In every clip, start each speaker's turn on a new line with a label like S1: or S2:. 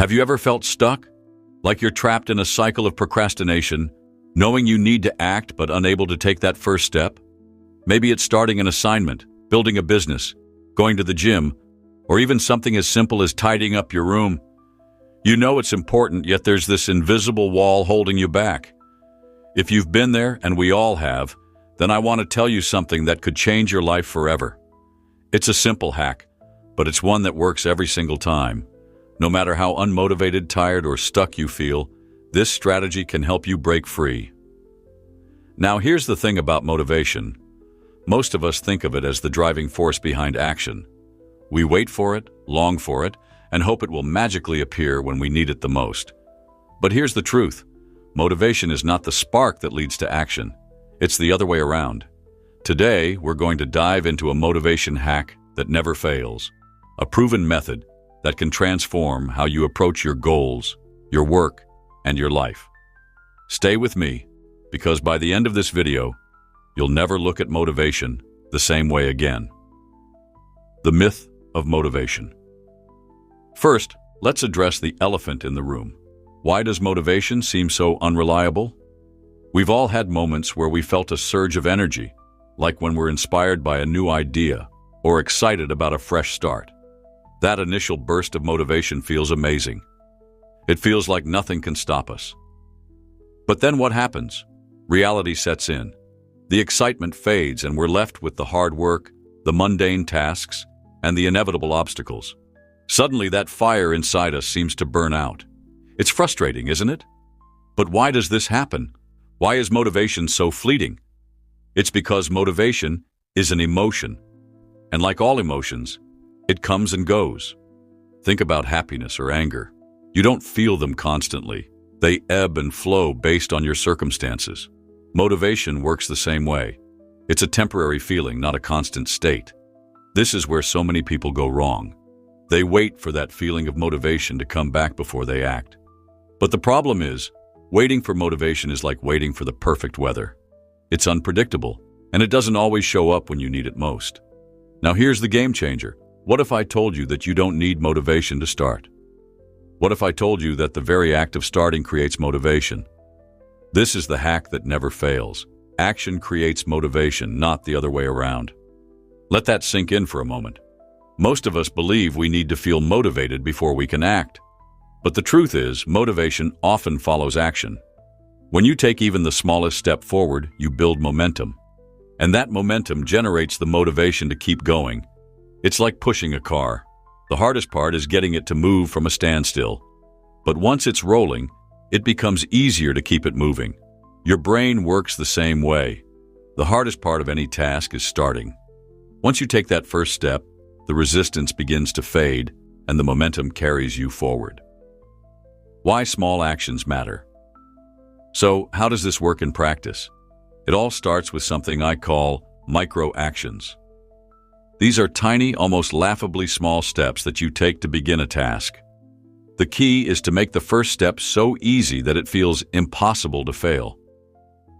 S1: Have you ever felt stuck? Like you're trapped in a cycle of procrastination, knowing you need to act but unable to take that first step? Maybe it's starting an assignment, building a business, going to the gym, or even something as simple as tidying up your room. You know it's important, yet there's this invisible wall holding you back. If you've been there, and we all have, then I want to tell you something that could change your life forever. It's a simple hack, but it's one that works every single time. No matter how unmotivated, tired, or stuck you feel, this strategy can help you break free. Now, here's the thing about motivation. Most of us think of it as the driving force behind action. We wait for it, long for it, and hope it will magically appear when we need it the most. But here's the truth. Motivation is not the spark that leads to action. It's the other way around. Today, we're going to dive into a motivation hack that never fails. A proven method that can transform how you approach your goals, your work, and your life. Stay with me, because by the end of this video, you'll never look at motivation the same way again. The myth of motivation. First, let's address the elephant in the room. Why does motivation seem so unreliable? We've all had moments where we felt a surge of energy, like when we're inspired by a new idea or excited about a fresh start. That initial burst of motivation feels amazing. It feels like nothing can stop us. But then what happens? Reality sets in. The excitement fades and we're left with the hard work, the mundane tasks, and the inevitable obstacles. Suddenly that fire inside us seems to burn out. It's frustrating, isn't it? But why does this happen? Why is motivation so fleeting? It's because motivation is an emotion. And like all emotions, it comes and goes. Think about happiness or anger. You don't feel them constantly. They ebb and flow based on your circumstances. Motivation works the same way. It's a temporary feeling, not a constant state. This is where so many people go wrong. They wait for that feeling of motivation to come back before they act. But the problem is, waiting for motivation is like waiting for the perfect weather. It's unpredictable, and it doesn't always show up when you need it most. Now here's the game changer. What if I told you that you don't need motivation to start? What if I told you that the very act of starting creates motivation? This is the hack that never fails. Action creates motivation, not the other way around. Let that sink in for a moment. Most of us believe we need to feel motivated before we can act. But the truth is, motivation often follows action. When you take even the smallest step forward, you build momentum. And that momentum generates the motivation to keep going. It's like pushing a car. The hardest part is getting it to move from a standstill. But once it's rolling, it becomes easier to keep it moving. Your brain works the same way. The hardest part of any task is starting. Once you take that first step, the resistance begins to fade and the momentum carries you forward. Why small actions matter. So, how does this work in practice? It all starts with something I call micro-actions. These are tiny, almost laughably small steps that you take to begin a task. The key is to make the first step so easy that it feels impossible to fail.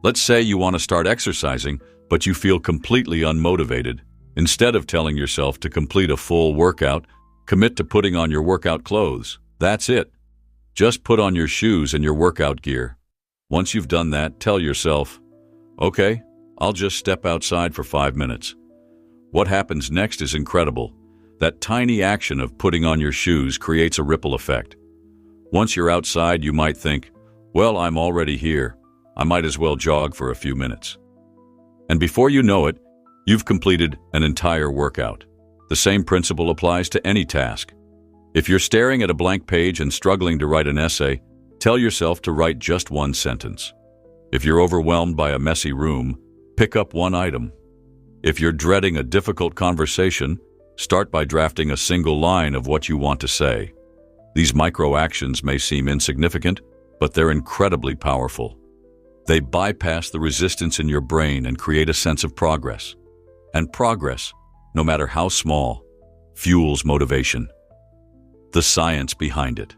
S1: Let's say you want to start exercising, but you feel completely unmotivated. Instead of telling yourself to complete a full workout, commit to putting on your workout clothes. That's it. Just put on your shoes and your workout gear. Once you've done that, tell yourself, okay, I'll just step outside for 5 minutes. What happens next is incredible. That tiny action of putting on your shoes creates a ripple effect. Once you're outside, you might think, well, I'm already here. I might as well jog for a few minutes. And before you know it, you've completed an entire workout. The same principle applies to any task. If you're staring at a blank page and struggling to write an essay, tell yourself to write just one sentence. If you're overwhelmed by a messy room, pick up one item. If you're dreading a difficult conversation, start by drafting a single line of what you want to say. These micro-actions may seem insignificant, but they're incredibly powerful. They bypass the resistance in your brain and create a sense of progress. And progress, no matter how small, fuels motivation. The science behind it.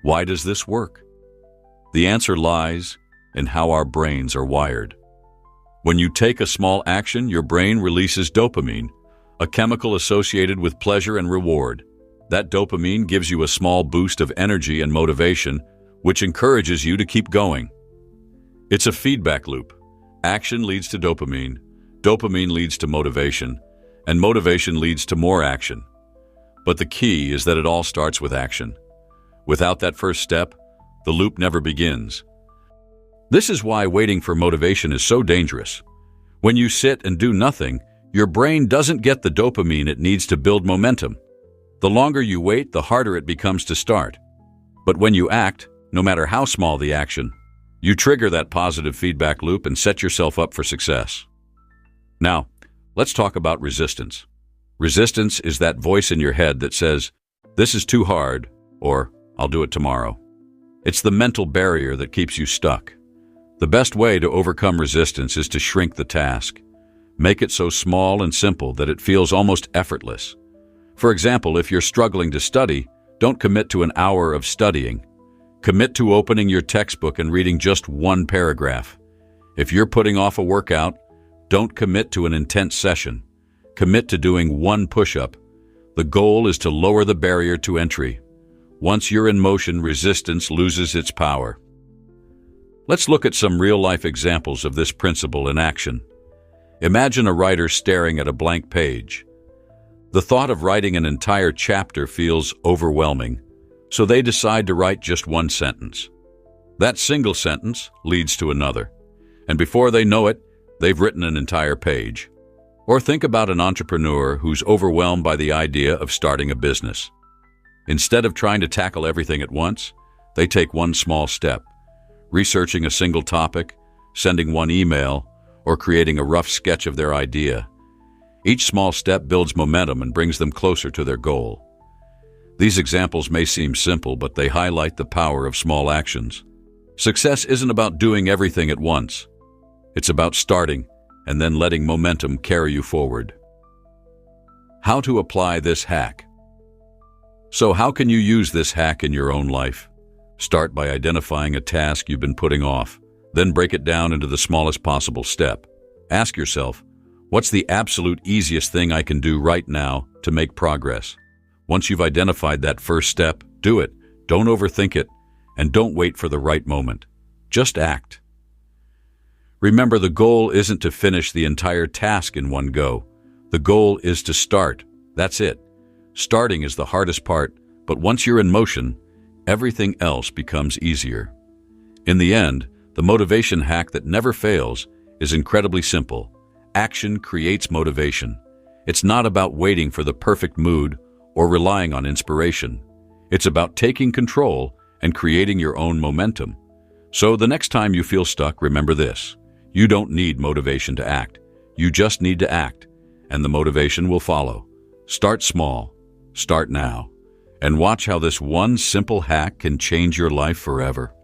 S1: Why does this work? The answer lies in how our brains are wired. When you take a small action, your brain releases dopamine, a chemical associated with pleasure and reward. That dopamine gives you a small boost of energy and motivation, which encourages you to keep going. It's a feedback loop. Action leads to dopamine, dopamine leads to motivation, and motivation leads to more action. But the key is that it all starts with action. Without that first step, the loop never begins. This is why waiting for motivation is so dangerous. When you sit and do nothing, your brain doesn't get the dopamine it needs to build momentum. The longer you wait, the harder it becomes to start. But when you act, no matter how small the action, you trigger that positive feedback loop and set yourself up for success. Now, let's talk about resistance. Resistance is that voice in your head that says, "This is too hard," or "I'll do it tomorrow." It's the mental barrier that keeps you stuck. The best way to overcome resistance is to shrink the task. Make it so small and simple that it feels almost effortless. For example, if you're struggling to study, don't commit to an hour of studying. Commit to opening your textbook and reading just one paragraph. If you're putting off a workout, don't commit to an intense session. Commit to doing one push-up. The goal is to lower the barrier to entry. Once you're in motion, resistance loses its power. Let's look at some real-life examples of this principle in action. Imagine a writer staring at a blank page. The thought of writing an entire chapter feels overwhelming, so they decide to write just one sentence. That single sentence leads to another, and before they know it, they've written an entire page. Or think about an entrepreneur who's overwhelmed by the idea of starting a business. Instead of trying to tackle everything at once, they take one small step, researching a single topic, sending one email, or creating a rough sketch of their idea. Each small step builds momentum and brings them closer to their goal. These examples may seem simple, but they highlight the power of small actions. Success isn't about doing everything at once. It's about starting and then letting momentum carry you forward. How to apply this hack? So how can you use this hack in your own life? Start by identifying a task you've been putting off, then break it down into the smallest possible step. Ask yourself, what's the absolute easiest thing I can do right now to make progress? Once you've identified that first step, do it. Don't overthink it, and don't wait for the right moment. Just act. Remember, the goal isn't to finish the entire task in one go. The goal is to start. That's it. Starting is the hardest part, but once you're in motion, everything else becomes easier. In the end, the motivation hack that never fails is incredibly simple. Action creates motivation. It's not about waiting for the perfect mood or relying on inspiration. It's about taking control and creating your own momentum. So the next time you feel stuck, remember this. You don't need motivation to act. You just need to act, and the motivation will follow. Start small. Start now. And watch how this one simple hack can change your life forever.